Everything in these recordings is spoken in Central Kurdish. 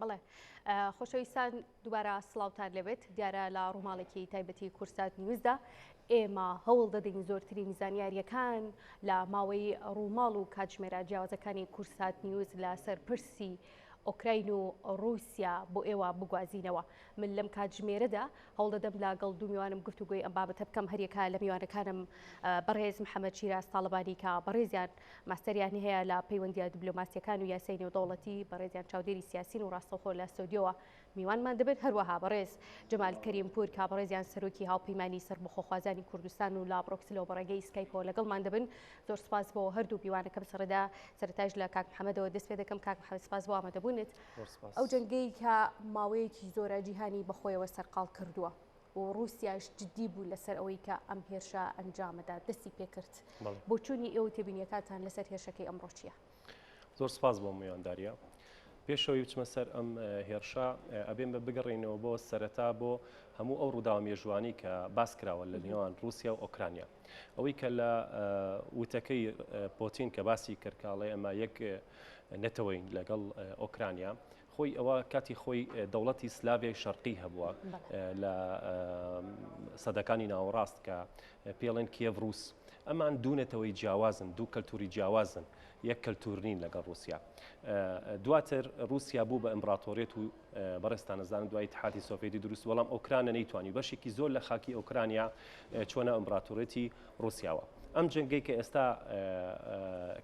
بڵێ خۆشەویستان دووبارە سڵاوتان لەبێت دیارە لە ڕووماڵێکی تایبەتی کورسات نیوزدا ئێمە هەوڵ دەدەین زۆرترین زانیاریەکان لە ماوەی ڕووماڵ و کاتژمێرە جیاوازەکانی کورسات نیوز لە سەرپرسی ئۆکراین و ڕووسیا بۆ ئێوە بگوازینەوە. من لەم کاتژمێرەدا هەوڵ دەدەم لاگەڵ دوو میوانم گفتوگوی ئەم بابەتە بکەم هەریەکە لە میوانەکانم بەڕێز محەممەد شیراز تاڵبانی کە بەڕێزیان ماستەریانی هەیە لە پەیوەندیە دیبلۆماسیەکان و یاسای نێودەوڵەتی بەڕێزیان چاودێری سیاسین و ڕاستەوخۆ لە سعودیەوە میوانمان دەبێت هەروەها بەڕێز جەمال کەریمپور کە بەڕێزیان سەرۆکی هاوپەیمانی سەربەخۆخوازانی کوردستان و لا بڕۆکسلەوە بەڕێگەی سکایپەوە لەگەڵمان دەبن. زۆر سپاس بۆ هەردوو میوانەکەم سەرەدا سەرتاش لە کاک محەممەدەوە دەست پێ دەکەم. کاک محەممەد سپاس بۆ ئامادەبوونت. ئەو جەنگەی کە ماوەیەکی زۆرە جیهانی بەخۆیەوە سەرقاڵ کردووە و ڕووسیاش جدی بوو لەسەر ئەوەی کە ئەم هێرشە ئەنجامەدا دەستی پێکرد. بۆ چوونی ئێوە تێبینیەکانتان لەسەر هێرشەکەی ئەمڕۆ چییە؟ زۆر سپاس بۆ میوانداریە. پێشەوەی بچمە سەر ئەم هێرشە ئەبێن بە بگەڕێنەوە بۆ سەرەتا بۆ هەموو ئەو ڕووداوە مێژوانی کە باس کراوە لە نێوان رووسیا و ئۆکرانیا. ئەوەی کە لە وتەکەی پۆتین کە باسی کردکاڵێ ئەمە یەک نەتەوەین لەگەڵ ئۆکرانیا خۆی ئەوە کاتی خۆی دەوڵەتی سلاوی شەرقی هەبووە لە سەدەکانی ناوەڕاست کە پێڵێن کیێڤ ڕووس. ئەمان دوونەتەوەی جیاوازن، دوو کەلتوری جیاوازن، یەک کەلتور نین لەگەڵ رووسیا. دواتر رووسیا بوو بە ئەمبراتۆریەت و بەڕێستان نەزانن دوای اتحادی سۆڤێتی دروست، بەڵام ئۆکرانە نەیتوانی بەشێکی زۆر لە خاکی ئۆکرانیا چۆنە ئەمبراتۆریەتی رووسیاوە. ئەم جنگەی کە ئێستا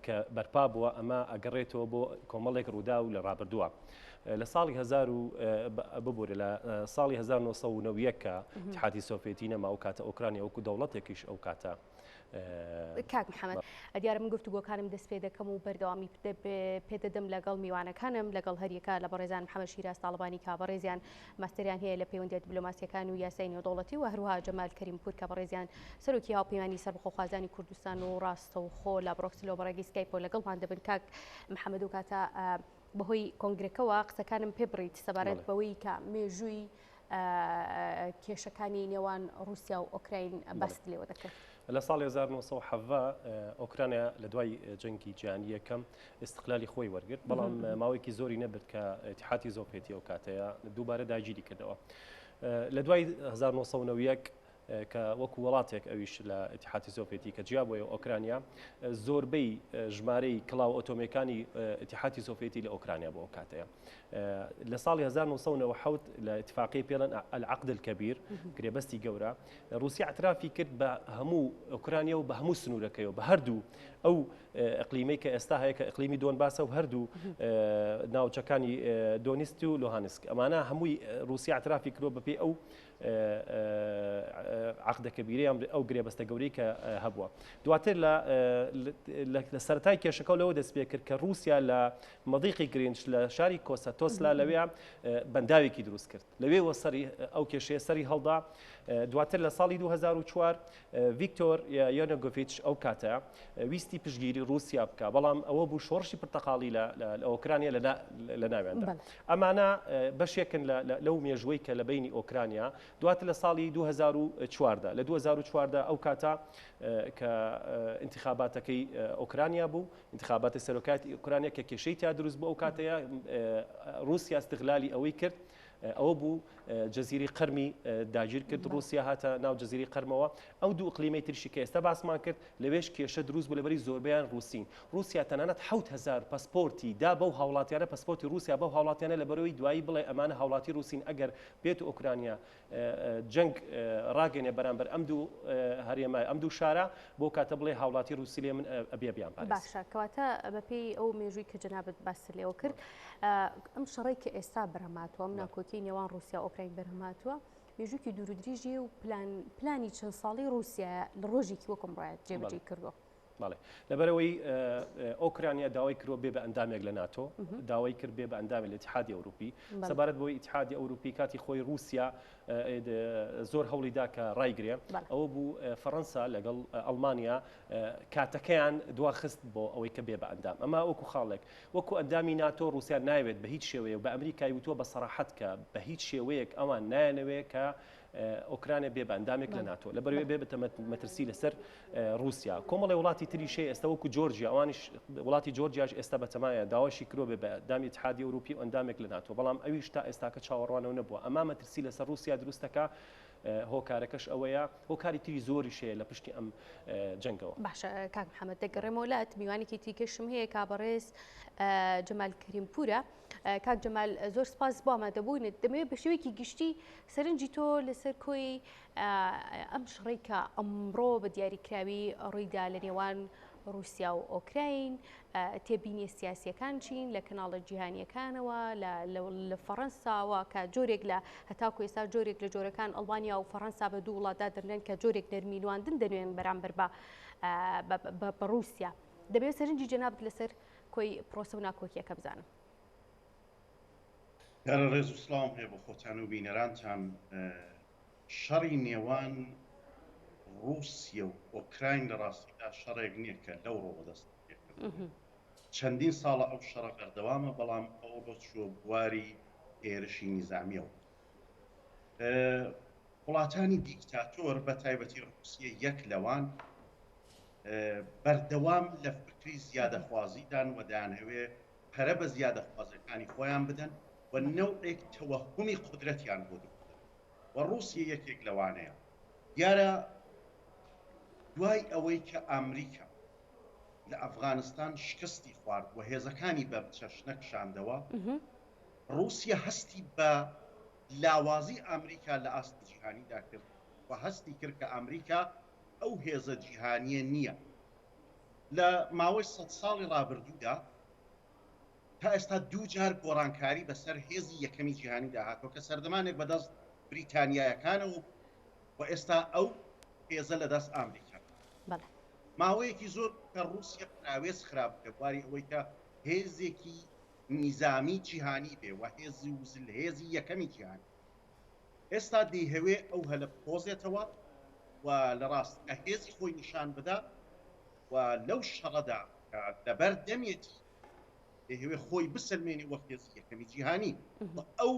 کە بەرپا بووە ئەمە ئەگەڕێتەوە بۆ کۆمەڵێک ڕوودا و لە ڕابردووە. لە ساڵی ببوورە لە ساڵی 1990 کە اتحادی سۆڤێتی نەما ئەو کاتە ئۆکرانیا وەکو دەوڵەتێکیش ئەو کاتە. کاک محەممەد دیارە من گفتوگۆکانم دەست پێ دەکەم و بەردەوامی پێدەدەم لەگەڵ میوانەکانم لەگەڵ هەریەکە لە بەڕێزان محەممەد شیراز تاڵبانی کا بەڕێزیان ماستەریان هەیە لە پەیوەندیە دیبلۆماسیەکان و یاسای نێودەوڵەتی و هەروەها جەمال کەریمپور کە بەڕێزیان سەرۆکی هاوپەیمانی سەربەخۆخوازانی کوردستان و ڕاستەوخۆ لە بڕۆکسلەوە بەڕێگەی سکایپەوە لەگەڵمان دەبن. کاک محەممەد و کاتە بەهۆی کۆنگرەکەەوە قسەکانم پێ بڕیت سەبارەت بەوەی کە مێژووی کێشەکانی نێوان رووسیا و ئۆکراین باست لێوە دەکرێت. لە ساڵی 1970 ئۆکرانیا لە دوای جەنگی جیهانی یەکەم استقلالی خۆی وەرگرت، بەڵام ماوەیەکی زۆری نەبرد کە اتحادی سۆڤێتی ئەو کاتەیە دووبارە داگیری کردەوە. لە دوای 1990 کە وەکو وڵاتێک ئەویش لە اتحادی سۆڤێتی کە جیابووە ئۆکرانیا زۆربەی ژمارەی کڵاو ئۆتۆمیەکانی اتحادی سۆڤێتی لە ئۆکرانیا بۆ ئەو کاتەیە. لە ساڵی 1990 لە اتفاقی پێڵەن العقد الكبير گرێبەستی گەورە رووسیا اعترافی کرد بە هەموو ئۆکرانیا و بە هەموو سنوورەکەی و بە هەردوو ئەو ئەقلیمەی کە ئێستا هەیە کە ئەقلیمی دۆنباسە و هەردوو ناوچەکانی دۆنیستی و لوهانسک ئەمانە هەمووی رووسیا اعترافی کردووە بەپێی ئەو عقدە کەبیرەیان ئەو گرێبەستە گەورەی کە هەبووە. دواتر لە سەرەتای کێشەکە لەوە دەست پێ کرد کە رووسیا لە مەضیقی گرینج لە شاری کۆسەتۆسلا لەوێ بەنداوێکی دروست کرد، لەوێ سەری ئەو کێشەیە سەری هەڵدا. دواتر لە ساڵی 2004 ڤیکتۆر یانۆگۆڤیچ ئەو کاتە ویستی پشگیری رووسیا بکە، بەڵام ئەوە بوو شۆڕشی پرتەقاڵی لە ئۆکرانیا لە ناوێندا. ئەمانە بەشێکن لەو مێژوەی کە لە بینی ئۆکرانیا. دواتر لە ساڵی 2014 لە 2014 ئەو کاتە کە انتخاباتەکەی ئۆکرانیا بوو، انتخاباتی سەرۆکاتی ئۆکرانیا کە کێشەی تا دروست بوو ئەو کاتەیە رووسیا استغلالی ئەوەی کرد ئەوە بوو جەزیری قەرمی داگیر کرد. رووسیا هاتە ناو جەزیری قەرمەوە. ئەو دوو ئەقلیمەی ترشی کە ئێستا باسمان کرد لەوێش کێشە دروست بوو لەبەری زۆربیان رووسین. رووسیا تەنانەت 7000 پاسپۆرتی دا بەو هاوڵاتیانە پاسپۆرتی رووسیا بەو هاوڵاتیانە لەبەرەوەی دوایی بڵێ ئەمانە هاوڵاتی رووسین ئەگەر بێت و ئۆکرانیا جەنگ ڕاگەنێ بەرامبەر ئەم دوو هەرێمای ئەم دوو شارە بۆ کاتە بڵێ هاوڵاتی رووسی لێ من ئەبێ بیان پارێز. باشە کەواتە بەپێی ئەو مێژووی کە جەنابەت باس لێوە کرد ئەم شەڕێی کە ئێستا بەرهەماتوە ئەم ناکۆکیی نێوان رووسیا ئۆکراین بەرهەماتوە مێژووکی دوورودریژی و پلانی چەند ساڵی رووسیا لە ڕۆژێکی وەکم ڕایەت جێبەجێ کردووە. بەڵێ لەبەرەوەی ئۆکرانیا داوای کردوە بێ بە ئەندامێک لە ناتۆ، داوای کرد بێ بە ئەندامێک لە اتحادی ئەوروپی. سەبارەت بۆی اتحادی ئەوروپی کاتی خۆی رووسیا زۆر هەوڵیدا کە ڕایگرێ ئەوە بوو فەڕەنسا لەگەڵ ئەڵمانیا کاتەکەیان دواخست بۆ ئەوەی کە بێ بە ئەندام. ئەمە وەکو خاڵێک وەکو ئەندامی ناتۆ رووسیا ناوێت بە هیچ شێوەیە و بە ئەمریکای وتووە بە سەراحەت کە بە هیچ شێوەیەک ئەوان نایەنەوێت کە ئۆکرانیا بێ بە ئەندامێک لە ناتۆ لەبەرەوەی بێ بتە مەترسی لەسەر رووسیا کۆمەڵی وڵاتی تریشەیە ئێستا وەکو جۆرجیا ئەوانیش وڵاتی جۆرجیاش ئێستا بەتەمایە داواشی کرۆ بێ بە ئەندامی اتحادیە ئەوروپی و ئەندامێک لە ناتۆ بەڵام ئەویش تا ئێستاکە چاوەڕوانەوە نەبووە ئەما مەترسی لەسەر رووسیا دروستەکە هۆکارەکەش ئەوەیە هۆکاری تری زۆری شەیە لە پشتی ئەم جەنگەوە باشە کاک محەممەد دەگەڕێمەوە لات میوانێکی تیکەشم هەیە کابڕێز جەمال کریمپورە کاک جەمال زۆر سپاس بۆ ئامادەبوونت دەمەوێت بە شێوەیەکی گشتی سەرنجی تۆ لەسەر کۆی ئەم شڕی کە ئەمڕۆ بە دیاریکراوی ڕوویدا لە نێوان رووسیا و ئۆکراین تێبینی سیاسیەکان چین لە کەناڵە جیهانیەکانەوە لە فەڕەنساوە کە جۆرێک لە هەتاکو ئێستا جۆرێک لە جۆرەکان ئەڵمانیا و فەڕەنسا بە دوو وڵاتدا دەرنێن کە جۆرێک نەرمینواندن دەنوێن بەرامبەر بە رووسیا دەبێت سەرنجی جەنابەت لەسەر کۆی پرۆسە و ناکۆکیەکە بزانم. یارە ڕێز و سڵام هەیە بۆ خۆتان و بینەرانتان شەڕی نێوان رووسیا و ئۆکراین لە ڕاستیدا شەڕێک نییە کە لەو ڕۆ بەدەست چەندین ساڵە ئەو شەڕە بەردەوامە بەڵام ئەو بۆ چووە بواری هێرشی نیزامیەوە وڵاتانی دیکتاتۆر بە تایبەتی رووسیا یەک لەوان بەردەوام لە فکری زیادەخوازیدان و دەیانەوێ پەرە بە زیادەخوازەکانی خۆیان بدەن و نەوعێک تەوەهومی قودرەتیان بۆ دروست و رووسیا یەکێک لەوانەیە دیارە دوای ئەوەی کە ئەمریکا لە ئەفغانستان شکستی خوارد و هێزەکانی بە چەشنە کشاندەوە رووسیا هەستی بە لاوازی ئەمریکا لە ئاستی جیهانیدا کرد و هەستی کرد کە ئەمریکا ئەو هێزە جیهانیە نییە لە ماوەی 100 ساڵی ڕابردوودا تا ئێستا دوو جار گۆڕانکاری بەسەر هێزی یەکەمی جیهانی داهاتەوە کە سەردەمانێک بەدەست بریتانیایەکانەوە و ئێستا ئەو هێزە لە دەست ئەمریکا ماوەیەکی زۆر کە رووسیا پراوێز خراپ دەبواری ئەوەی کە هێزێکی نیزامی جیهانی بێ و هێزی وزل هێزی یەکەمی جیهانی ئێستا دەیهەوێ ئەو هەلە بخۆزێتەوە و لە ڕاست هێزی خۆی نیشان بدا و لەو شەڕەدا لەبەر دەمێتی دەیهەوێ خۆی بسلمێنی وەک هێزی یەکەمی جیهانی ئەو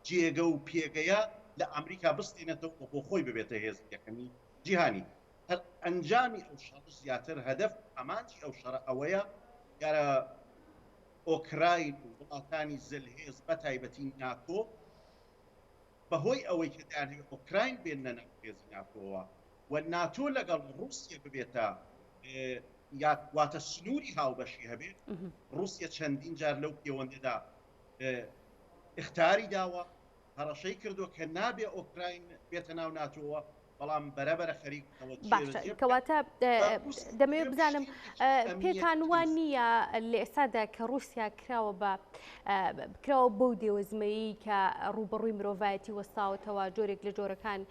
جێگە و پێگەیە لە ئەمریکا بستێنێتەوە بۆ خۆی ببێتە هێزی یەکەمی جیهانی هەر ئەنجامی ئەو شەڕ زیاتر هەدەف ئەمانجی ئەو شەڕە ئەوەیە یارە ئۆکراین و وڵاتانی زلهێز بە تایبەتی ناتۆ بەهۆی ئەوەی کە دەیانەوێت ئۆکراین بێنە ناو هێزی ناتۆوە و ناتۆ لەگەڵ رووسیا ببێتە واتە سنووری هاوبەشی هەبێت رووسیا چەندین جار لەو پەیوەندیدا اختیاری داوە هەڕەشەی کردو کە نابێ ئۆکراین بێتە ناو ناتۆوە بەڵام بەرەبەرە خەریکەوە کەواتە دەمەوێت بزانم پێتان وان نییە لە ئێستادا کە رووسیا کراوە بەو دێوەزمەیی کە ڕوبەڕووی مرۆڤایەتی وەستاوەتەوە جۆرێک لە جۆرەکان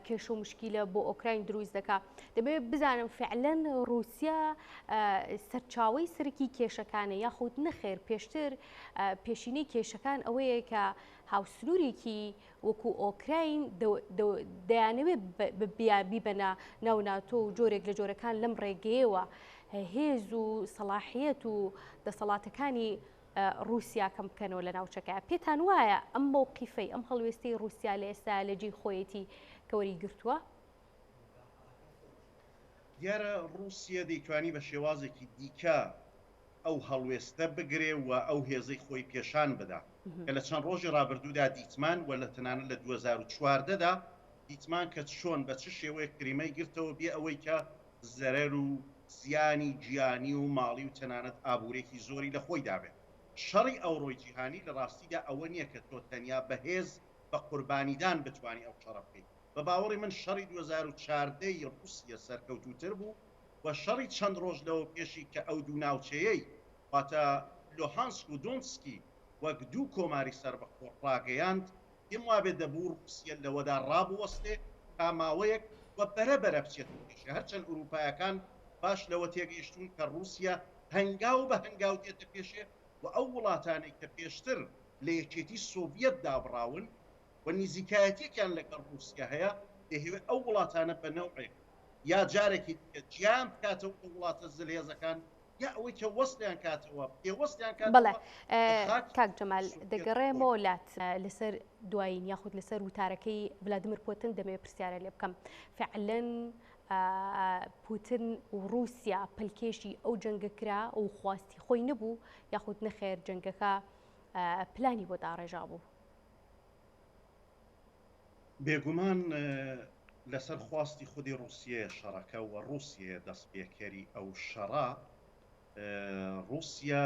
کێش و مشکیلە بۆ ئۆکراین دروست دەکا دەمەوێت بزانم فعلەن رووسیا سەرچاوەی سەرکی کێشەکانە یاخود نەخێر پێشتر پێشینەی کێشەکان ئەوەیە کە هاوسنوورێکی وەکو ئۆکراین دەیانەوێت بیبەنە ناو ناتۆ و جۆرێک لە جۆرەکان لەم ڕێگەیەوە هێز و سەلاحیەت و دەسەڵاتەکانی رووسیا کەم بکەنەوە لە ناوچەکە پێتان وایە ئەم مووقیفەی ئەم هەڵوێستەی رووسیا لە ئێستا لە جێی خۆیەتی کە وەریگرتووە؟ دیارە رووسیا دەیتوانی بە شێوازێکی دیکە ئەو هەڵوێستە بگرێ و ئەو هێزەی خۆی پێشان بدا کە لە چەند ڕۆژی ڕابردوودا دیتمان و لە تەنانەت لە 2014دا دیتمان کە چۆن بە چ شێوەیە کریمەی گرتەوە بێ ئەوەی کە زەرەر و زیانی گیانی و ماڵی و تەنانەت ئابوورێکی زۆری لە خۆی دابێت شەڕی ئەوڕۆی جیهانی لە ڕاستیدا ئەوە نییە کە تۆ تەنیا بەهێز بە قوربانیدان بتوانی ئەو شەڕە بکەیت بە باوەڕی من شەڕی 2014ی رووسیا سەرکەوتووتر بوو و شەڕی چەند ڕۆژ لەوە پێشی کە ئەو دوو ناوچەیەی واتە لۆهانسک و دۆنسکی وەک دوو کۆماری سەربەخۆ ڕاگەیاند پێم وابێت دەبوو رووسیا لەوەدا ڕابوەستێ تا ماوەیەک و بەرەبەرە بچێت پێشە هەرچەند ئوروپایەکان باش لەوە تێگەیشتون کە رووسیا هەنگاو بە هەنگاو دێتە پێشێ و ئەو وڵاتانێک کە پێشتر لە یەکێتی سۆڤیەت دابڕاون و نزیکایەتێکیان لەگەڵ رووسیا هەیە دەهەوێت ئەو وڵاتانە بە نەوعێک یا جارێکی گیان بکاتەوە وڵاتە زلهێزەکان یا ئەوەی کە وەستیان کاتەوە پێوەستیان بەڵێ کاتەوە کاک جەمال دەگەڕێمەوە لات لەسەر دوایین یاخود لەسەر وتارەکەی ڤلادیمیر پوتین دەمێ پرسیارە لێ بکەم فعلەن پوتین و رووسیا پلکێشی ئەو جەنگە کرا و خواستی خۆی نەبوو یاخود نەخێر جەنگەکە پلانی بۆ داڕێژا بوو بێگومان لەسەر خواستی خودی رووسیە شەڕەکە و رووسیە دەست پێکەری ئەو شەڕا رووسیا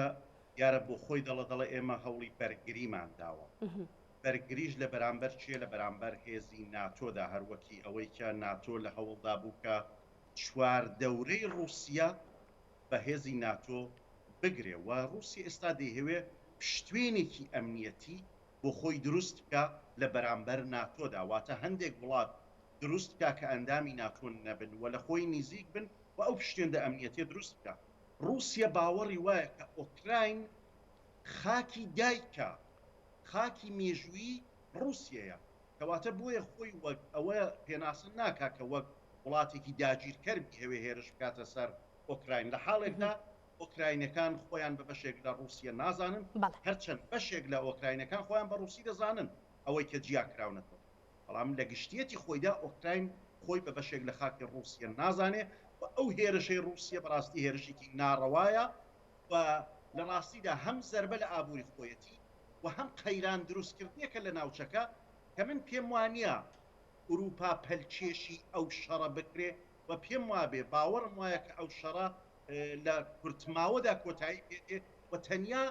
یارە بۆ خۆی دەڵە ئێمە هەوڵی بەرگریمان داوە بەرگریش لە بەرامبەر چیە لە بەرامبەر هێزی ناتۆدا هەروەکی ئەوەی کە ناتۆ لە هەوڵدا بوو کە چوار دەورەی رووسیا بە هێزی ناتۆ بگرێ و رووسیا ئێستا دەیهەوێ پشتوێنێکی ئەمنیەتی بۆ خۆی دروست بکە لە بەرامبەر ناتۆدا واتە هەندێک وڵات دروست بکە کە ئەندامی ناتۆ نەبن و لە خۆی نزیک بن و ئەو پشتێنە ئەمنیەتی دروست بکە رووسیا باوەڕی وایە کە ئۆکراین خاکی دایکە خاکی مێژووی رووسیەیە کەواتە بۆیە خۆی وەک ئەوە پێناسن ناکا کە وەک وڵاتێکی داگیرکەر هەوێ هێرش بکاتە سەر ئۆکراین لە حاڵێکدا ئۆکراینەکان خۆیان بە بەشێک لە رووسیا نازانن هەرچەند بەشێک لە ئۆکراینەکان خۆیان بە رووسی دەزانن ئەوەی کە جیاکراونەتەوە بەڵام لە گشتیەتی خۆیدا ئۆکراین خۆی بە بەشێک لە خاکی رووسیا نازانێ و ئەو هێرشەی رووسیا بەڕاستی هێرشێکی ناڕەوایە و لە ڕاستیدا هەم زەربە لە ئابووری خۆیەتی و هەم قەیران دروستکردنیەکە لە ناوچەکە کە من پێم وانە ئوروپا پەلکێشی ئەو شەڕە بکرێ و پێم وابێ باوەڕم وایە کە ئەو شەڕە لە کورتماوەدا کۆتایی پێێ و تەنیا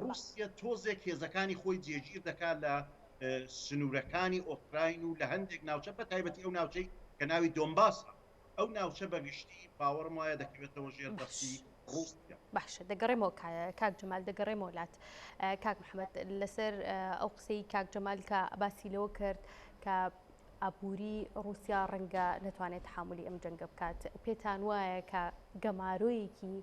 رووسیا تۆزێک هێزەکانی خۆی جێگیر دەکات لە سنوورەکانی ئۆکراین و لە هەندێک ناوچە بە تایبەتی ئەو ناوچەی کە ناوی دۆمباسە ئەو ناوچە بەگشتی باوەڕم وایە دەکەوێتەوە ژێر دەستی رووسیا باشە دەگەڕێمەوە کاک جەمال دەگەڕێمەوە لات کاک محەممەد لەسەر ئەو قسەی کاک جەمال کە باسی لەوە کرد کە ئابووری رووسیا ڕەنگە نەتوانێت تحملی ئەم جەنگە بکات پێتان وایە کە گەمارۆیەکی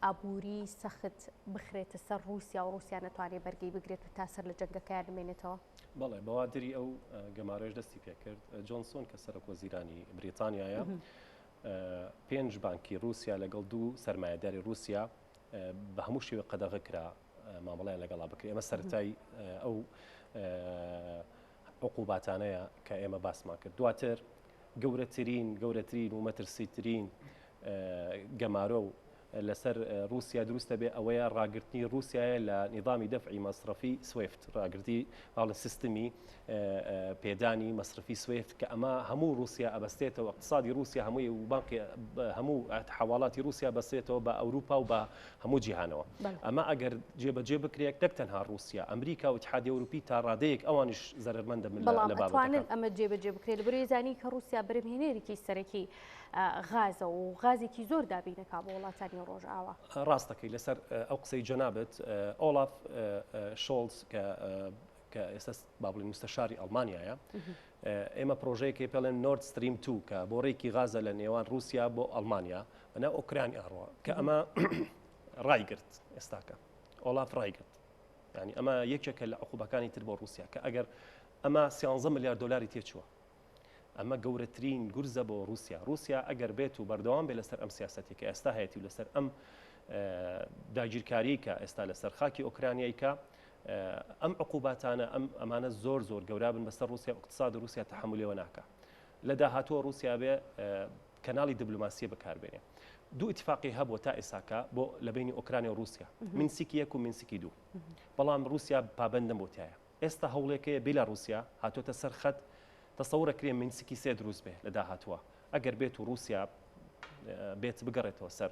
ئابووری سەخت بخرێتە سەر رووسیا و رووسیا نەتوانێت بەرگەی بگرێت و تا سەر لە جەنگەکەیان بمێنێتەوە بەڵێ بەوادری ئەو گەمارۆیش دەستی پێکرد جۆنسۆن کە سەرۆک وەزیرانی بریتانیایە 5 بانکی رووسیا لەگەڵ 2 سەرمایه‌داری رووسیا بە هەموو شێوە قەدەغە کرا مامەڵەیان لەگەڵا بکرێ ئەمە سەرەتای ئەو عقوباتانەیە کە ئێمە باسمان کرد دواتر گەورەترین و مەترسیترین گەمارۆ و لەسەر رووسیا دروستە بێ ئەوەیە ڕاگررتنی رووسایە لە نظامی دەفعی مەصرفی سویفت ڕاگررتی باڵە سیستمی پێدانی مەصرفی سویفت کە ئەمە هەموو رووسیا ئەبەستێتەوە اقتصادی رووسیا هەمووی و بانقی هەموو حواڵاتی رووسیا بەستێتەوە بە ئەوروپا و بە هەموو جیهانەوە ئەمە ئەگەر جێبەجێ بکرێت نەک تەنها رووسیا ئەمریکا و اتحادی ئەوروپی تا ڕادەیەک ئەوانش زەرمەندە من لە بابەتەکان ئەمە جێبەجێ بکرێت لەبەرەوەی زانی کە رووسیا بەرهێنەرێکی سەرەکی غازە و غازێکی زۆر دابینەکە بۆ وڵاتانی ڕۆژئاوا ڕاستەکەی لەسەر ئەو قسەی جەنابەت ئۆلاف شۆڵز کە ئێستا بابڵین مستەشاری ئەڵمانیایە ئێمە پرۆژەیەکی پێڵێن نۆرد ستریم 2 کە بۆ ڕێکی غازە لە نێوان رووسیا بۆ ئەڵمانیا بەنا ئۆکرانی ئاڕوە کە ئەمە ڕایگرت ئێستاکە ئۆلاف ڕایگرت ینی ئەمە یەکێکە لە عقوبەکانی تر بۆ رووسیا کە ئەگەر ئەمە 13 ملیار دلاری تێچووە ئەمە گەورەترین گورزە بۆ رووسیا ئەگەر بێت و بەردەوام بێ لەسەر ئەم سیاسەتی کە ئێستا هەیەی و لەسەر ئەم داگیرکاری کە ئێستا لەسەر خاکی ئۆکرانیایکە ئەم عقوباتانە ئەمانە زۆر گەورە بن بەسەر رووسیا اقتصاد رووسیا تحملەوە ناکە لە داهاتووە رووسیا بێ کەناڵی دیبلۆماسی بەکاربێنێ دوو اتفاقی هەبووە تا ئێساکە بۆ لە بینی ئۆکرانیا و رووسیا مینسکی 1 و مینسکی 2 بەڵام رووسیا پابەندە بۆتایە ئێستا هەوڵێکەیە بێلا رووسیا هاتوۆتە سەر خەت تەسەورەکرێ مینسکی 3 دروست بێ لە داهاتووە ئەگەر بێت و رووسیا بێت بگەڕێتەوە سەر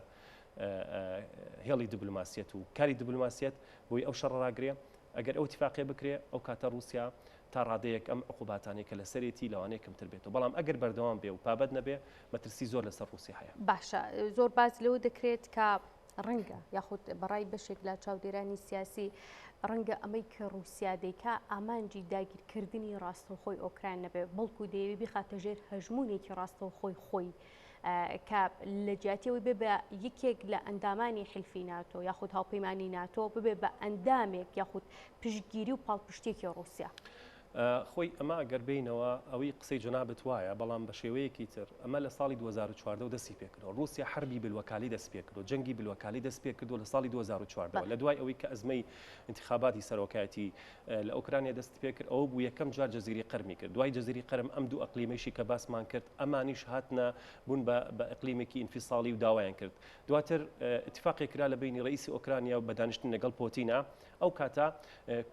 هێڵی دیبلۆماسیەت و کاری دیبلۆماسیەت بۆی ئەو شەڕ ڕاگرێ ئەگەر ئەو اتفاقیە بکرێ ئەو کاتە رووسیا تا ڕادەیەک ئەم عقوباتانی کە لە سەرێتی لەوانەیە کەمتر بێتەوە بەڵام ئەگەر بەردەوام بێ و پابەت نەبێ مەترسی زۆر لەسەر رووسیا هەیە باشە زۆر باز لەوە دەکرێت کە ڕەنگە یاخود بەڕای بەشێک لە چاودێرانی سیاسی ڕەنگە ئەمەی کە رووسیا دەیکا ئامانجی داگیرکردنی ڕاستەوخۆی ئۆکراین نەبێ بەڵکو دەیەوێ بخاتە ژێر هەژمونێکی ڕاستەوخۆی خۆی کە لە جیاتیەوەی بێ بە یەکێک لە ئەندامانی حلفی ناتۆ یاخود هاوپەیمانی ناتۆ ببێ بە ئەندامێک یاخود پشتگیری و پاڵپشتێکی رووسیا خۆی ئەمە گەربینەوە ئەوەی قسەی جنابەت وایە بەڵام بە شێوەیەکی تر ئەمە لە ساڵی 2014 دەستی پێکردەوە رووسیا حربی بلوەکالی دەست پێکردو جەنگی بلوەکالی دەست پێکردو لە ساڵی 2014 لە دوای ئەوەی کە ئەزمەی انتخاباتی سەرۆکایەتی لە ئۆکرانیا دەست پێکرد ئەوە بوو یەکەم جار جەزیری قەرمی کرد دوای جەزیری قەرم ئەم دوو ئەقلیمەیشی کە باسمان کرد ئەمانیش هاتنە بوون بە ئەقلیمێکی ئینفیساڵی و داوایان کرد دواتر اتفاقی کرا لە بینی ڕئیسی ئۆکرانیا و بەدانیشتن لەگەڵ پۆتینە ئەو کاتە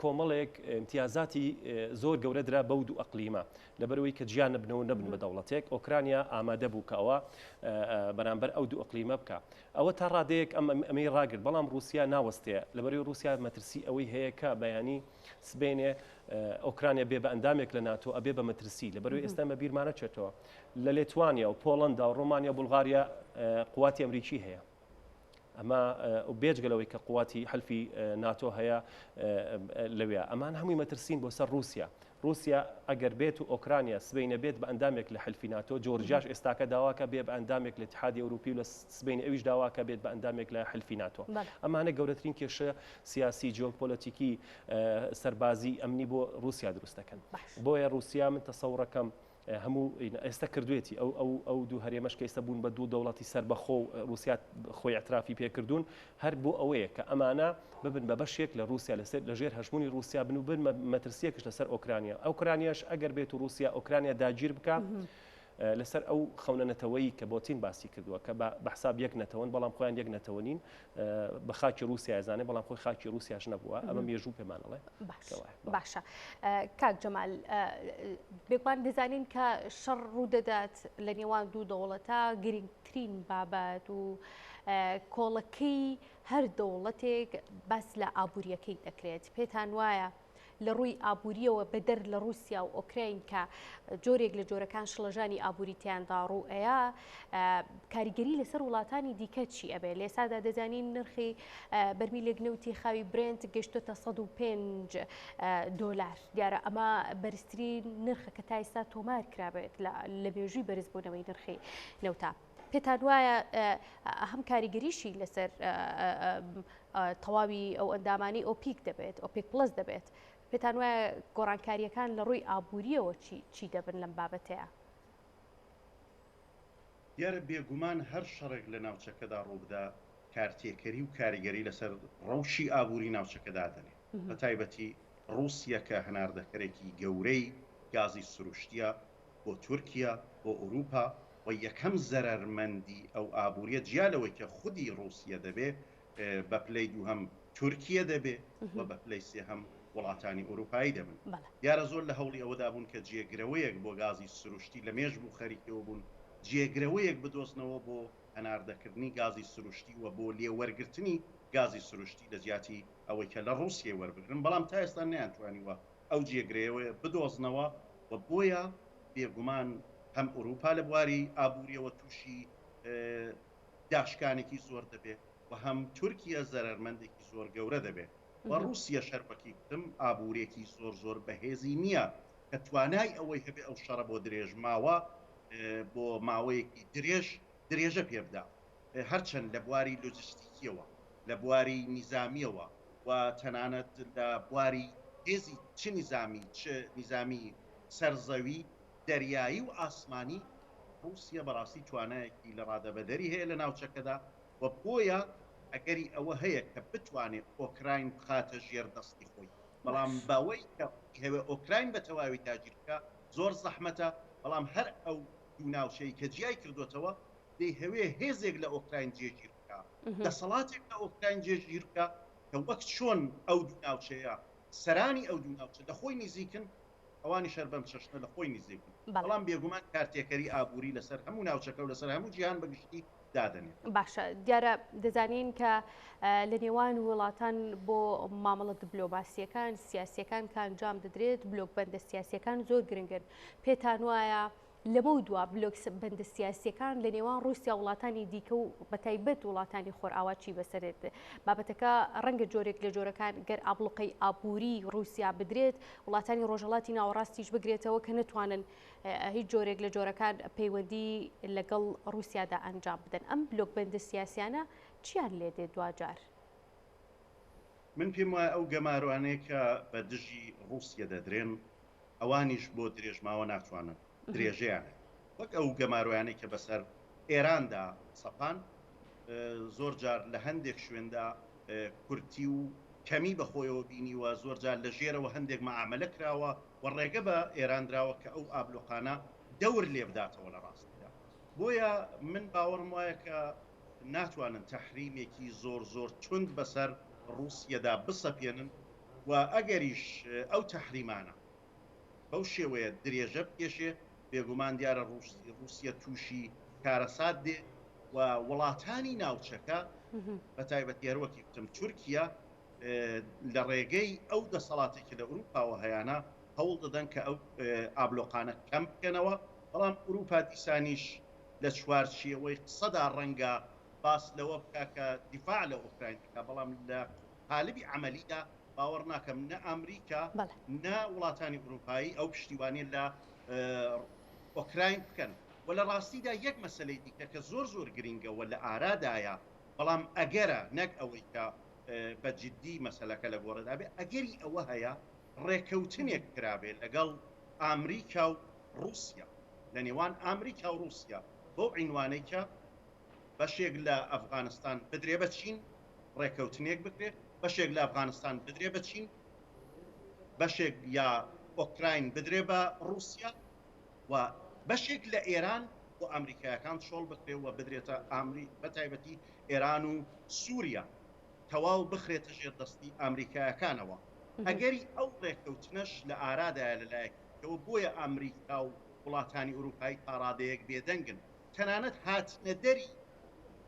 کۆمەڵێک امتیازاتی زۆر گەورەدرا بەو دوو ئەقلیمە لەبەرەوەی کە گیان نبنەوە نەبن بە دەوڵەتێک ئۆکرانیا ئامادە بوو کەەوە بەرامبەر ئەو دوو ئەقلیمە بکە ئەوە تا ڕادەیەک ئەمەی ڕاگرت بەڵام رووسیا ناوەستەیە لەبەرەوەی رووسیا مەترسی ئەوەی هەیە کە بەیانی سبێنێ ئۆکرانیا بێ بە ئەندامێک لە ناتۆ ئەبێ بە مەترسی لەبەرەوەی ئێستا بە بیرمانە چێتەوە لە لێتوانیا و پۆڵەندا و ڕۆمانیا و بولغاریا قواتی ئەمریکی هەیە ئەمە بێجگەلەوەی کە قواتی حلفی ناتۆ هەیە لەوێ ئەمان هەمووی مەترسین بۆ سەر رووسیا ئەگەر بێت و ئۆکرانیا سبینە بێت بە ئەندامێک لە حلفی ناتۆ جۆرجاش ئێستاکە داواکە بێ بە ئەندامێک لە اتحادی ئەوروپی و لە سبین ئەویش داواکە بێت بە ئەندامێک لە حلفی ناتۆ ئەمانە گەورەترین کێشە سیاسی جیۆپۆلیتیکی سەربازی ئەمنی بۆ رووسیا دروست دەکەن بۆیە رووسیا من تەسەوڕەکەم هەموو ئێستا کردوێتی ئەو دوو هەرێمەش کە ئێستا بوون بە دوو دەوڵەتی سربەخۆ رووسیا خۆی اعترافی پێکردوون هەر بۆ ئەوەیە کە ئەمانە ببن بە بەشێک لە رووسیا لەژێر هەژمونی رووسیا بن و بن مەترسیەکش لەسەر ئۆکرانیا ئۆکرانیاش ئەگەر بێت و رووسیا ئۆکرانیا داگیر بکە لەسەر ئەو خەونەتەوەی کە بۆتین باسی کردووە کە بە حساب یەک نەتەوەن بەڵام خۆیان یەک نەتەوەنین بە خاکی رووسیا ئەزانێ بەڵام خۆی خاکی رووسیاش نەبووە ئەمە مێژوو پێمانەڵێ باشە کاک جەمال بێگومان دەزانین کە شەڕ ڕوو دەدات لە نێوان دوو دەوڵەتە گرنگترین بابەت و کۆڵەکەی هەر دەوڵەتێک بەس لە ئابوووریەکەی دەکرێت پێتان وایە لە ڕووی ئابوووریەوە بەدەر لە رووسیا و ئۆکراین کە جۆرێک لە جۆرەکان شڵەژانی ئابوووریتیاندا ڕوئەیە کاریگەری لەسەر وڵاتانی دیکە چی ئەبێ لە ئێستادا دەزانین نرخی بەرمیلێک نەوتی خاوی برنت گەشتۆتە $105 دیارە ئەمە بەرزترین نرخە کە تا ئێستا تۆمار کرابێت لە بێژووی بەرزبوونەوەی نرخی نەوتا پێتان وایە هەم کاریگەریشی لەسەر تەواوی ئەو ئەندامانی ئۆپیک دەبێت ئۆپیک پلس دەبێت پێتان وایە گۆڕانکاریەکان لە ڕووی ئابوووریەوە چی دەبن لەم بابەتەیە دیارە بێگومان هەر شەڕێک لە ناوچەکەدا ڕووبدا کارتێکەری و کاریگەری لەسەر ڕەوشی ئابووری ناوچەکەدا دەنێ بە تایبەتی رووسیا کە هەناردەکەرێکی گەورەی گازی سروشتیە بۆ تورکیا بۆ ئەوروپا و یەکەم زەرەرمەندی ئەو ئابووریە جیالەوەی کە خودی رووسیا دەبێ بە پلەی دووهەم تورکیا دەبێ و بە پلەی سێهەم وڵاتانی ئەوروپایی دەبن دیارە زۆر لە هەوڵی ئەوەدا بوون کە جێگرەوەیەک بۆ گازی سروشتی لە مێژ بوو خەریکەوە بوون جێگرەوەیەک بدۆستنەوە بۆ هەناردەکردنی گازی سروشتی و بۆ لێوەرگرتنی گازی سروشتی لە جیاتی ئەوەی کە لە رووسیا وەربگرن بەڵام تا ئێستا نەیانتوانیوە ئەو جێگرەوە بدۆزنەوە و بۆیە بێگومان هەم ئەوروپا لە بواری ئابووریەوە تووشی داشکانێکی زۆر دەبێت و هەم تورکیا زەرەرمەندێکی زۆر گەورە دەبێت و رووسیا شەربەکی کتم ئابوورێکی زۆر بەهێزی نییە کە توانای ئەوەی هەبێ ئەو شەڕە بۆ درێژ ماوە بۆ ماوەیەکی درێژە پێبدا هەرچەند لە بواری لۆجستیکیەوە لە بواری نیزامیەوە و تەنانەت لە بواری هێزی چ نیزامی سەرزەوی دەریایی و ئاسمانی رووسیا بەڕاستی توانایەکی لە ڕادەبەدەری هەیە لە ناوچەکەدا و بۆیە ئەگەری ئەوە هەیە کە بتوانێت ئۆکراین بخاتە ژێر دەستی خۆی بەڵام باوەی کە هەوێ ئۆکراین بە تەواوی تاجیرکە زۆر زەحمەتە بەڵام هەر ئەو دوو ناوچەی کە جیای کردوتەوە دەی هەوێ هێزێک لە ئۆکراین جێگیر بکە دەسەڵاتێک لە ئۆکراین جێگیر بکە کە وەک چۆن ئەو دوو ناوچەیە سەرانی ئەو دوو ناوچە لە خۆی نزیکن ئەوانی شەر بەم چەشنە لە خۆی نزیکن بەڵام بێگومان کارتێکەری ئابووری لەسەر هەموو ناوچەکە و لەسەر هەموو جیهان بەگشتی باشە دیارە دەزانین کە لە نێوان وڵاتان بۆ مامەڵە دیپلۆماسیەکان سیاسیەکان کە ئەنجام دەدرێت بلۆک بەندە سیاسیەکان زۆر گرنگن پێتان وایە لەمە دووە بلۆک بەندە سیاسیەکان لە نێوان رووسیا وڵاتانی دیکە و بەتایبەت وڵاتانی خۆرئاواچی بەسەرێت بابەتەکە ڕەنگە جۆرێک لە جۆرەکان گەر ئابڵقەی ئابووری رووسیا بدرێت وڵاتانی ڕۆژهەڵاتی ناوەڕاستیش بگرێتەوە کە نتوانن هیچ جۆرێک لە جۆرەکان پەیوەندی لەگەڵ رووسیادا ئەنجام بدەن ئەم بلۆک بەندە سیاسیانە چیان لێ دێت دوجار من پێم وایە ئەو گەماروانەیە کە بە دژی رووسیا دەدرێن ئەوانیش بۆ درێژماوە ناتوانن درێژەیان وەک ئەو گەمارویانەی کە بەسەر ئێراندا سەپان زۆر جار لە هەندێک شوێندا کورتی و کەمی بەخۆیەوە بینیوە زۆر جار لە ژێرەوە هەندێک مەعاملە کراوە و ڕێگە بە ئێراندراوە کە ئەو ئابلۆقانە دەور لێ بداتەوە لە ڕاستیدا. بۆیە من باوەڕم وایە کە ناتوانن تەحریمێکی زۆر تند بەسەر رووسیەدا بسەپێنن و ئەگەریش ئەو تەحریمانە بەو شێوەیە درێژە بکێشێ بێگومان دیارە رووسیە تووشی کارەسات دێ و وڵاتانی ناوچەکە بە تایبەتی هەروەکی وتم تورکیا لە ڕێگەی ئەو دەسەڵاتێکی لە ئوروپاوە هەیەە هەوڵ دەدەن کە ئەو ئابلۆقانە کەم بکەنەوە بەڵام ئوروپا دیسانیش لە چوارچیەوەی قسەدا ڕەنگە باس لەوە بکە کە دیفاع لە ئۆکراین بکە بەڵام لە قالبی عملیدا باوەڕ ناکەم نە ئەمریکا نە وڵاتانی ئوروپایی ئەو پشتیوانی لە ئۆکراین بکەن و لە ڕاستیدا یەک مەسلەی دیکە کە زۆر گرینگە و لە ئارادایە بەڵام ئەگەرە نەک ئەوەی کە بە جددی مەسلەکە لە گۆڕەدا بێ ئەگەری ئەوە هەیە ڕێکەوتنێک کرابێ لەگەڵ ئامریکا و رووسیا لە نێوان ئامریکا و رووسیا بۆ عینوانەی کە بەشێک لە ئەفغانستان بدرێ بە چین ڕێکەوتنێک بکرێت بەشێک لە ئەفغانستان بدرێ بە چین بەشێک یا ئۆکراین بدرێ بە رووسیا و بەشێک لە ئێران و ئەمریکایەکان شۆڵ بکرێەوە بدرێتە بە تایبەتی ئێران و سووریا تەواو بخرێتە ژێر دەستی ئەمریکایەکانەوە ئەگەری ئەو ڕێککەوتنەش لە ئارادایە لەلایەکەوە بۆیە ئەمریکا و وڵاتانی ئوروپایی تا ڕادەیەک بێدەنگن تەنانەت هاتنە دەری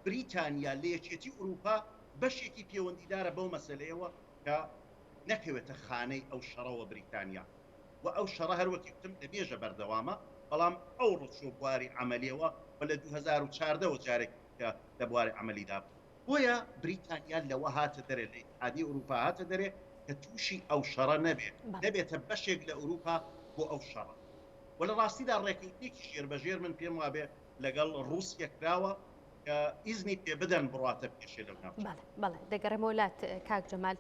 بریتانیا لە یەکێتی ئوروپا بەشێکی پەیوەندیدارە بەو مەسلەیەوە کە نەکەوێتە خانەی ئەو شەڕەوە بریتانیا و ئەو شەڕە هەروەکی وتم لەبێژە بەردەوامە بەڵام ئەو ڕۆژۆ بواری عملیەوە و لە 2014 جارێک کە لە بواری عملیدا بۆیە بریتانیا لەوە هاتە دەرێ لە ئیتحادیە ئوروپا هاتە دەرێ کە تووشی ئەو شەڕە نەبێتە بەشێک لە ئوروپا بۆ ئەو شەڕە و لە ڕاستیدا ڕێککەوتنێکی ژێربەژێر من پێم وابێ لەگەڵ رووسیا کراوە کە ئیزنی پێ بدەن بڕاتە پێشێ لەو ناو بەڵێ دەگەڕێمە وڵات کاک جەمال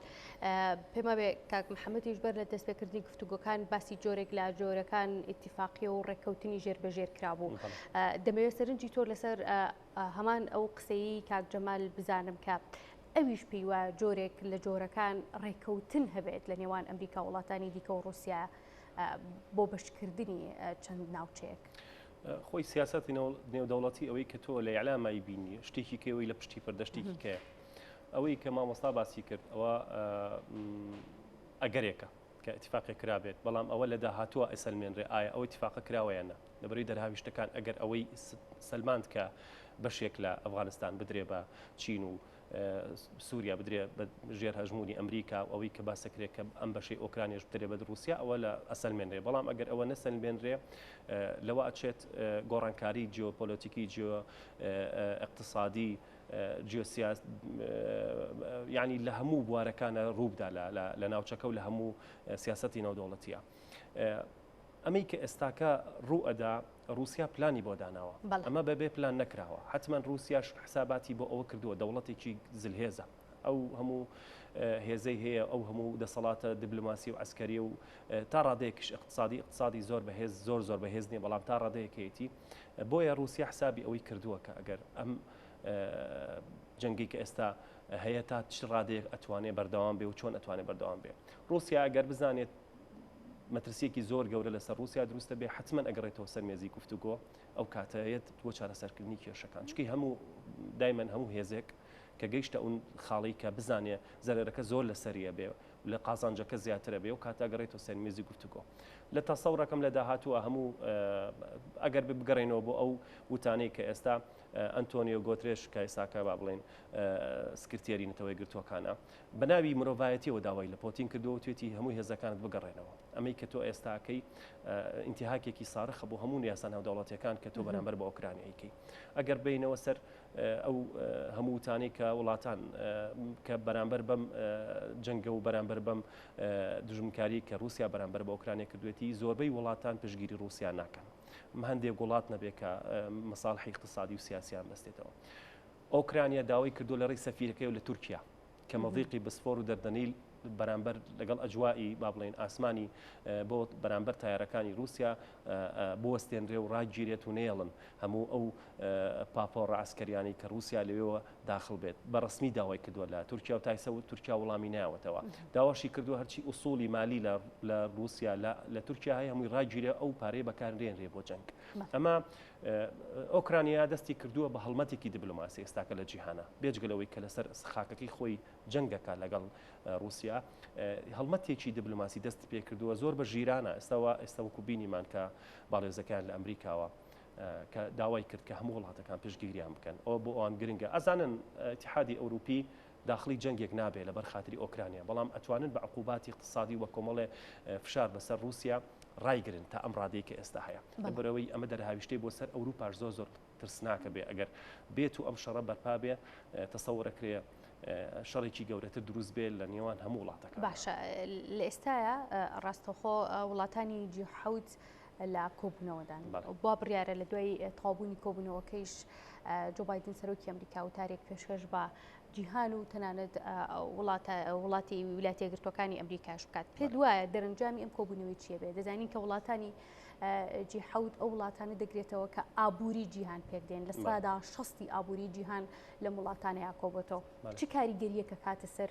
پێما بێ کاک محەممەدیش بەر لە دەستپێکردنی گفتوگۆکان باسی جۆرێک لە جۆرەکان ئیتیفاقیە و ڕێککەوتنی ژێربەژێر کرابوو دەمەوێت سەرنجی تۆ لەسەر هەمان ئەو قسەی کاک جەمال بزانم کە ئەویش پێیوە جۆرێک لە جۆرەکان ڕێککەوتن هەبێت لە نێوان ئەمریکا وڵاتانی دیکە و رووسیا بۆ بەشکردنی چەند ناوچەیەک. خۆی سیاسەتی نێودەوڵەتی ئەوەی کە تۆ لە ئیعلامایی بینی شتێکی کەوەی لە پشتی پەردەشتێکی کەیە ئەوەی کە مامۆستا باسی کرد ئەوە ئەگەرێکە کە اتفاقی کرابێت بەڵام ئەوە لە داهاتووە ئەسەلمێنرێ ئایا ئەو اتفاقە کراوەیانە لەبەری دەرهاوی شتەکان ئەگەر ئەوەی سلماند کە بەشێک لە ئەفغانستان بدرێ بە چین و سووریا بدرێ بە ژێر هەژمونی ئەمریکا و ئەوەی کە باسەکرێت کە ئەم بەشەی ئۆکرانیش بدرێ بە رووسیا ئەوە لە ئەسەلمێنرێ بەڵام ئەگەر ئەوە نەسەلمێنرێ لەوە ئەچێت گۆڕانکاری جیۆپۆلۆتیکی جیۆ اقتصادی جیۆسیاس یعنی لە هەموو بوارەکانە ڕووبدا لە ناوچەکە و لە هەموو سیاسەتی نێودەوڵەتیە ئەمەی کە ئێستاکە ڕوو ئەدا رووسیا پلانی بۆ داناوە ئەمە بەبێ پلان نەکراوە حتمما رووسیاش حساباتی بۆ ئەوە کردووە دەوڵەتێکی زلهێزە ئەو هەموو هێزەی هەیە ئەو هەموو دەسەڵاتە دیبلۆماسی و عسکەری و تا ڕادەیەکیش اقتصادی زۆر بەهێز زۆر بەهێز نیە بەڵام تا ڕادەیەکێتی بۆیە رووسیا حسابی ئەوەی کردووە کە ئەگەر ئەم جەنگی کە ئێستا هەیە تا چ ڕادەیەک ئەتوانێت بەردەوام بێ و چۆن ئەتوانێت بەردەوام بێ رووسیا ئەگەر بزانێت مەترسیەکی زۆر گەورە لەسەر رووسیا دروستە بێ حتمما ئەگەڕێتەوە سەر مێزی گفتوگۆ ئەو کاتەیەت بۆ چارەسەرکردنی کێشەکان چکەی هەموو دایمەن هەموو هێزێک کە گەیشتە ئەون خاڵی کە بزانێ زەرەرەکە زۆر لەسەریە بێ لە قازانجەکە زیاترە بێ و کاتاگەڕێتەوە سەر مێزی گفتوگۆ لە تەسەوڕەکەم لە داهاتووە هەموو ئەگەر بگەڕێنەوە بۆ ئەو وتانەی کە ئێستا ئەنتۆنیۆ گۆترێش کە ئێساکە با بڵێن سکرتێری نەتەوەی گرتووەکانە بەناوی مرۆڤایەتیەوە داوای لە پۆتین کردو توێتی هەموو هێزەکانت بگەڕێنەوە ئەمەی کە تۆ ئێستاکەی ئینتیهاکێکی ساڕخە بۆ هەموو یاسا ناودەوڵەتیەکان کە تۆ بەرامبەر بە ئۆکرانیایکەی ئەگەر بینەوە سەر ئەو هەموو وتانەی کە وڵاتان کە بەرامبەر بەم جەنگە و بەرامبەر بەم دژمنکاری کە رووسیا بەرامبەر بە ئۆکرانیا کردوێتی زۆربەی وڵاتان پشگیری رووسیا ناکەن هەندێک وڵات نەبێت کە مەساڵحی اقتصادی و سیاسیان بەستێتەوە ئۆکرانیا داوای کردو لە ڕێی سەفیرەکەی و لە تورکیا کە مەضیقی بسفۆر و دەردەنیل بەرامبەر لەگەڵ ئەجوایی با بڵێن ئاسمانی بۆ بەرامبەر تایارەکانی رووسیا بوەستێنرێ و ڕاگیرێت و نێڵن هەموو ئەو پاپۆڕ ئاسکەریانی کە رووسیا لەوێەوە داخل بێت بەڕسمی داوای کردووە لە تورکیا و تایسە و تورکیا وەڵامی ناوەتەوە داواشی کردو هەرچی ئوسولی مالی لە رووسیا لە تورکیا هەیە هەمووی ڕاگیرێ ئەو پارەی بەکارێنرێ بۆ جەنگ ئەمە ئۆکرانیا دەستی کردووە بە هەڵمەتێکی دیبلۆماسی ئێستاکە لە جیهانە بێجگەلەوەی کە لەسەر خاکەکەی خۆی جەنگەکە لەگەڵ رووسیا هەڵمەتێکی دیبلۆماسی دەست پێ کردووە زۆر بە ژیرانە ئێستا وەکو بینیمان کە باڵێزەکان لە ئەمریکاوە کە داوای کرد کە هەموو وڵاتەکان پشتگیریان بکەن ئەو بۆ ئەوان گرنگە ئەزانن اتحادی ئەوروپی داخلی جەنگێک نابێت لەبەر خاتری ئۆکرانیا بەڵام ئەتوانن بە عقوباتی اقتصادی وە کۆمەڵێ فشار بەسەر رووسیا ڕایگرن تا ئەم ڕادەیە کە ئێستا هەیە لەبەرەوەی ئەمە دەرهاویشتەی بۆ سەر ئەوروپاش زۆر ترسناکە بێ ئەگەر بێت و ئەم شەڕە بەرپا بێ تەسەوڕەکرێ شەڕێکی گەورەتر دروست بێت لە نێوان هەموو وڵاتەکە باشە لە ئێستاە ڕاستەخۆ وڵاتانی جیحەوت لە کۆبوونەوەدان بۆ بڕیارە لە دوای تەواوبوونی کۆبوونەوەکەیش جۆ بایدن سەرۆکی ئەمریکا و تارێک پێشکەش بە جیهان و تەنانەت وڵاتی ویلایەتە یەکگرتووەکانی ئەمریکاش بکات پێ دوایە دەرەنجامی ئەم کۆبوونەوەی چیە بێت دەزانین کە وڵاتانی جیحەوت ئەو وڵاتانە دەگرێتەوە کە ئابووری جیهان پێکدێن لە سادا 60 ئابووری جیهان لە وڵاتانەیە کۆبێتەوە چ کاریگەریەکە کاتە سەر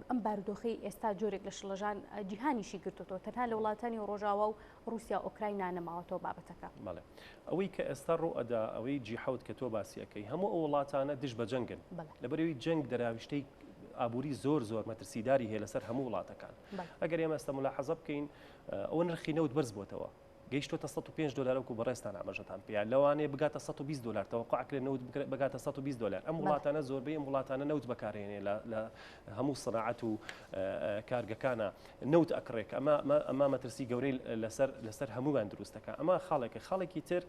ئەم بارودۆخی ئێستا جۆرێک لە شڵەژان جیهانیشی گرتوتەوە تەنها لە وڵاتانی ڕۆژاوە و رووسیا ئۆکراین نانەماوەتەوە بابەتەکە بەڵێ ئەوەی کە ئێستا ڕوئەدا ئەوەی جیحەوت کە تۆ باسیەکەی هەموو ئەو وڵاتانە دش بە جەنگن لەبەرەوەی جەنگ دەراویشتەی ئابووری زۆر مەترسیداری هەیە لەسەر هەموو وڵاتەکان ئەگەر ئێمە ئێستا ملاحەزە بکەین ئەوە نرخی نەوت بەرز بۆتەوە گەیشتۆتە 105 دلار وەکو بەڕێستان ئاماژەتان پێیان لەوانەیە بگاتە 120 دلار تەوەقع نەوت بگاتە 120 دلار ئەم وڵاتانە زۆربەی ئەم وڵاتانە نەوت بەکارهێنێ لە هەموو سەناعەت و کارگەکانە نەوت ئەکڕێک ئەمە مەترسی گەورەی لەسەر هەمووان دروستەکە ئەمە خاڵێکی تر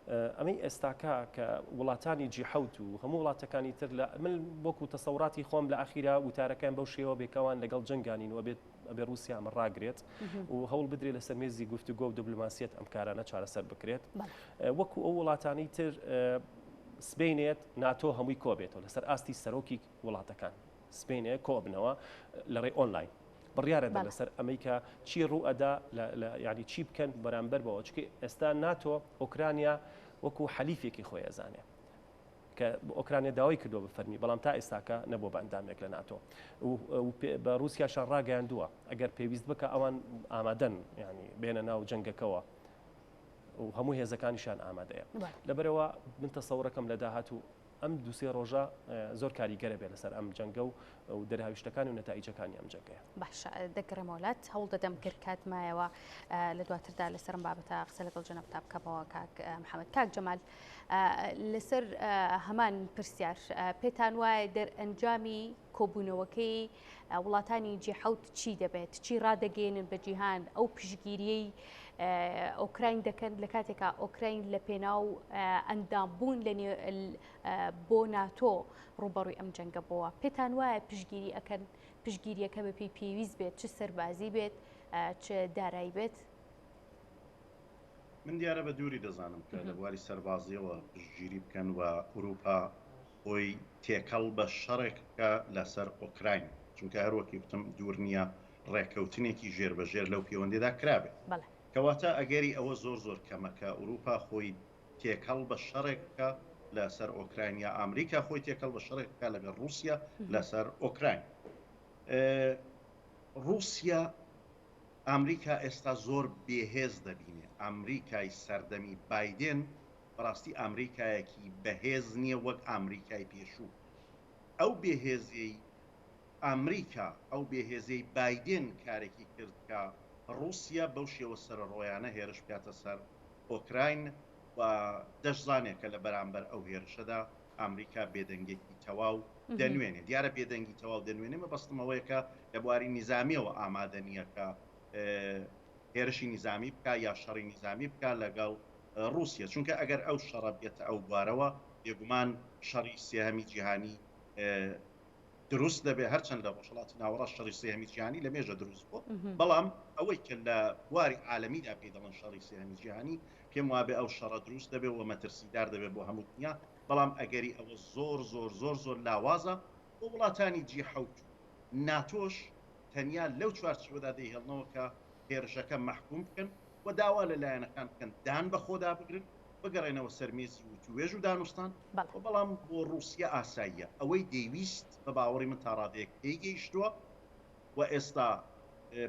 ئەمەی ئێستاکە کە وڵاتانی جیحەوت و هەموو وڵاتەکانی تر من وەکو تەسەوراتی خۆم لە ئاخیرا وتارەکان بەو شێوە بێکەوان لەگەڵ جەنگانین و ئەبێ رووسیا ئەمە ڕاگرێت و هەوڵ بدرێت لەسەر مێزی گفتوگۆ و دیبلۆماسیەت ئەم کارانە چارەسەر بکرێت وەکو ئەو وڵاتانی تر سبەینێت ناتۆ هەمووی کۆبێتەوە لەسەر ئاستی سەرۆکی وڵاتەکان سبەینێ کۆبنەوە لە ڕێی ئۆنلاین بڕیارەدا لەسەر ئەمریکا چی ڕوئەدا یعنی چی بکەن بەرامبەر بەوە چکە ئێستا ناتۆ ئۆکرانیا وەکو حەلیفێکی خۆی ئەزانێ کە ئۆکرانیا داوای کردووە بفەرمی بەڵام تا ئێستاکە نەبوو بە ئەندامێک لە ناتۆ بە رووسیاشان ڕاگەیاندووە ئەگەر پێویست بکە ئەوان ئامادەن ینی بێنە ناو جەنگەکەوە و هەموو هێزەکانیشان ئامادەیە لەبەرەوە من تەسەوڕەکەم لە داهاتوو ئەم دووسێ ڕۆژە زۆر کاریگەرە بێ لەسەر ئەم جەنگە و دەرهاویشتەکانی و نەتایجەکانی ئەم جەنگەیە باش دەگەڕێمەوەلات هەوڵ دەدەم کرد کاتمایەوە لە دواتردا لەسەرم بابەتە قسە لەگەڵ جەنەب تا بکەمەوە کاک محەممەد کاک جەمال لەسەر هەمان پرسیار پێتان وایە دەرئەنجامی کۆبوونەوەکەی وڵاتانی جیحەوت چی دەبێت چی ڕادەگەێنن بە جیهان ئەو پشگیریەی ئۆکراین دەکەن لە کاتێکا ئۆکراین لە پێناو ئەندامبوون بۆ ناتۆ ڕوبەڕووی ئەم جەنگە بووە پێتان وایە پشگیری ئەکەن پشگیریەکە بە پێی پێویست بێت چ سەربازی بێت چ دارایی بێت من دیارە بە دووری دەزانم کە لە بواری سەربازیەوە پشگیری بکەن و ئوروپا خۆی تێکەڵ بە شەڕێکەکە لەسەر ئۆکراین چونکە هەروەکی وتم دوور نییە ڕێککەوتنێکی ژێربەژێر لەو پەیوەندیدا کرابێت کەواتە ئەگەری ئەوە زۆر کەمەکە ئوروپا خۆی تێکەڵ بە شەڕێکەکە لەسەر ئۆکراین یا ئەمریکا خۆی تێکەڵ بە شەڕێکەکە لەگەڵ رووسیا لەسەر ئۆکراین رووسیا ئەمریکا ئێستا زۆر بێهێز دەبینێ ئەمریکای سەردەمی بایدن بەڕاستی ئەمریکایەکی بەهێز نییە وەک ئەمریکای پێشوو ئەو بێهێزیەی ئەمریکا ئەو بێهێزەی بایدن کارێکی کرد کە رووسیا بەو شێوە سەرڕۆیانە هێرش بکاتە سەر ئۆکراین و دەشزانێکە لە بەرامبەر ئەو هێرشەدا ئەمریکا بێدەنگێکی تەواو دەنوێنێ دیارە بێدەنگی تەواو دەنوێنێ مەبەستمەوەیەکە لە بواری نیزامیەوە ئامادە نییە کە هێرشی نیزامی بکە یا شەڕی نیزامی بکە لەگەڵ رووسیا چونکە ئەگەر ئەو شەڕە بێتە ئەو بوارەوە بێگومان شەڕی سێهەمی جیهانی دروست دەبێ هەرچەند لە ڕۆژهەڵاتی ناوەڕاست شەڕی سێهەمی جیهانی لە مێژە دروست بوو بەڵام ئەوەی کە لە بواری عالەمیدا پێی دەڵێن شەڕی سێهەمی جیهانی پێم وابێ ئەو شەڕە دروست دەبێت و مەترسیدار دەبێت بۆ هەموو دنیا بەڵام ئەگەری ئەوە زۆر لاوازە بۆ وڵاتانی جیحەوت ناتۆش تەنیا لەو چوارچوەدا دەیهێڵنەوە کە هێرشەکە محکوم بکەن و داوا لەلایەنەکان بکەن دان بە خۆدا بگرن بگەڕێنەوە سەرمێزی وتوێژ و دانوستان بەڵام بۆ رووسیا ئاساییە ئەوەی دەیویست بە باوەڕی من تا ڕادەیەک تێگەیشتووە و ئێستا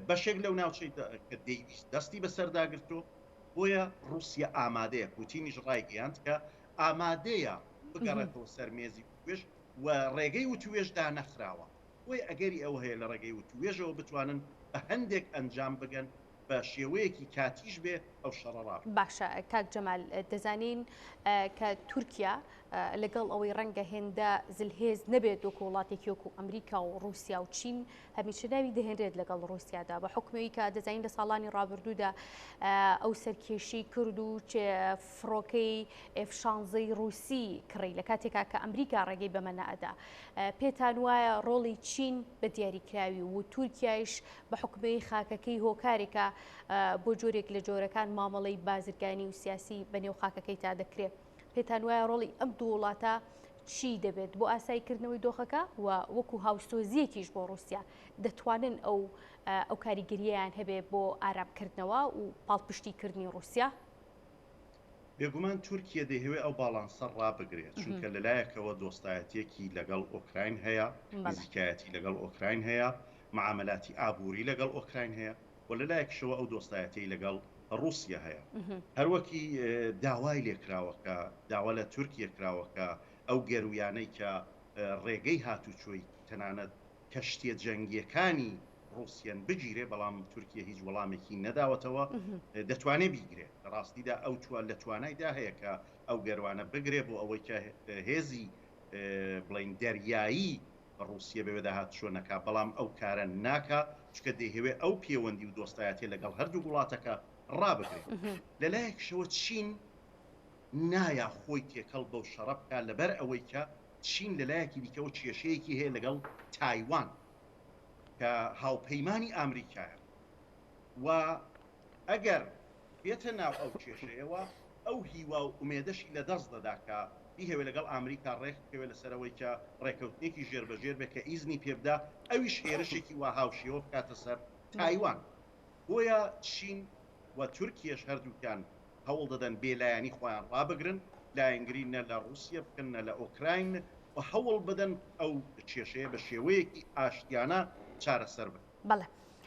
بەشێک لەو ناوچەی کە دەیویست دەستی بەسەرداگرتۆ بۆیە رووسیا ئامادەیە پوتینیش ڕایگەیاند کە ئامادەیە بگەڕێتەوە سەرمێزی وتوێژ و ڕێگەی وتوێژدا نەخراوە بۆی ئەگەری ئەو هەیە لە ڕێگەی وتوێژەوە بتوانن بە هەندێک ئەنجام بگەن بە شێوەیەکی کاتیش بێ ئەو شەڕەڕا باشە کاک جەمال دەزانین کە تورکیا لەگەڵ ئەوەی ڕەنگە هێندە زلهێز نەبێت وەکو وڵاتێکی وەکو ئەمریکا و رووسیا و چین هەمیشە ناوی دەهێنرێت لەگەڵ رووسیادا بە حکمەوەی کە دەزانین لە ساڵانی ڕابردوودا ئەو سەرکێشی کرد و فڕۆکەی F-16 رووسی کڕی لە کاتێکا کە ئەمریکا ڕێگەی بەمە نەئەدا پێتان وایە ڕۆڵی چین بە دیاریکراوی و تورکیایش بە حکمەوەی خاکەکەی هۆکارێکە بۆ جۆرێک لە جۆرەکان مامەڵەی بازرگانی و سیاسی بەنێو خاکەکەی تا دەکرێت پێتان وایە ڕۆڵی ئەم دوو وڵاتە چی دەبێت بۆ ئاساییکردنەوەی دۆخەکە و وەکو هاوسۆزیەکیش بۆ رووسیا دەتوانن ئەو کاریگەریەیان هەبێ بۆ ئارامکردنەوە و پاڵپشتیکردنی رووسیا بێگومان تورکیا دەیهوێ ئەو باڵانسە ڕابگرێت چونکە لەلایەکەوە دۆستایەتێکی لەگەڵ ئۆکراین هەیە نزیکایەتی لەگەڵ ئۆکراین هەیە معاملاتی ئابووری لەگەڵ ئۆکراین هەیە و لەلایەکشەوە ئەو دۆستایەتی لەگەڵ رووسیا هەیە هەروەکی داوای لێکراوەکە داوا لە تورکیا کراوەکە ئەو گەرویانەی کە ڕێگەی هاتوچۆی تەنانەت کەشتیە جەنگیەکانی رووسیان بگیرێ بەڵام تورکیا هیچ وەڵامێکی نەداوەتەوە دەتوانێت بیگرێت ڕاستیدا ئەو لە توانایدا هەیە کە ئەو گەروانە بگرێ بۆ ئەوەی کە هێزی بڵین دەریایی رووسیا بەوێدا هاتوچۆ نەکا بەڵام ئەو کارە ناکە چکە دەیهوێ ئەو پەیوەندی و دۆستایەتی لەگەڵ هەردوو وڵاتەکە ڕابگرێت لەلایەکشەوە چین نایە خۆی تێکەڵ بەو شەڕە بکات لەبەر ئەوەی کە چین لەلایەکی دیکەەوە کێشەیەکی هەیە لەگەڵ تایوان کە هاوپەیمانی ئامریکایە و ئەگەر بێتە ناو ئەو کێشەیەوە ئەو هیوا و ئومێدەشی لە دەست دەدا کە بیهێوێ لەگەڵ ئامریکا ڕێککەوێ لەسەرەوەی کە ڕێکەوتنێکی ژێربەژێر بێ کە ئیزنی پێبدا ئەویش هێرشێکی وا هاوشێوە بکاتە سەر تایوان بۆیە چین و تورکیەش هەردووکیان هەوڵ دەدەن بێلایانی خۆیان ڕابگرن لایەنگری نە لە رووسیا بکەن نە لە ئۆکراین و هەوڵ بدەن ئەو کێشەیە بە شێوەیەکی ئاشتیانە چارەسەر بن. بەڵێ